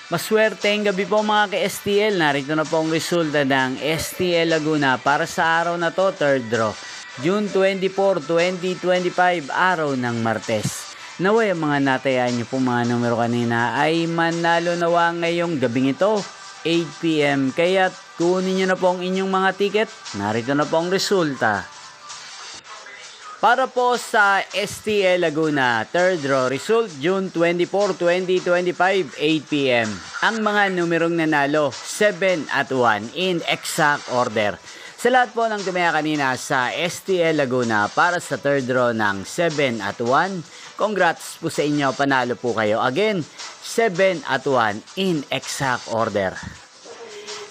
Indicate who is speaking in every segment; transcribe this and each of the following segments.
Speaker 1: Maswerteng gabi po mga ka-STL. Narito na po ang resulta ng STL Laguna para sa araw na to, third draw. June 24, 2025, araw ng Martes. Naway ang mga natayaan nyo po mga numero kanina ay manalo nawa ngayong gabing ito, 8 PM. Kaya kunin nyo na po ang inyong mga ticket. Narito na po ang resulta. Para po sa STL Laguna, third draw result, June 24, 2025, 8 PM. Ang mga numerong nanalo, 7 at 1 in exact order. Sa lahat po ng tumaya kanina sa STL Laguna para sa third draw ng 7 at 1, congrats po sa inyo, panalo po kayo. Again, 7 at 1 in exact order.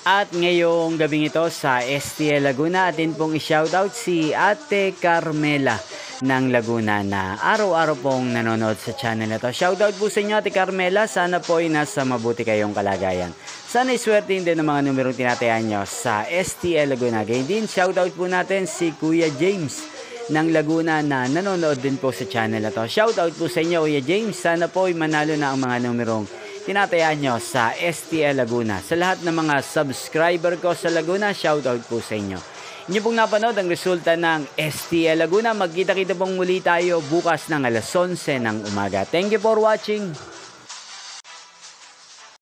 Speaker 1: At ngayong gabing ito sa STL Laguna, atin pong i-shoutout si Ate Carmela ng Laguna na araw-araw pong nanonood sa channel na to. Shoutout po sa inyo Ate Carmela, sana po ay nasa mabuti kayong kalagayan. Sana iswertein din ang mga numerong tinatayan nyo sa STL Laguna. Gayun din, shoutout po natin si Kuya James ng Laguna na nanonood din po sa channel na to. Shoutout po sa inyo Kuya James, sana po ay manalo na ang mga numerong tinatayaan nyo sa STL Laguna. Sa lahat ng mga subscriber ko sa Laguna, shoutout po sa inyo. Inyo pong napanood ang resulta ng STL Laguna. Magkita-kita pong muli tayo bukas ng alas 11 ng umaga. Thank you for watching.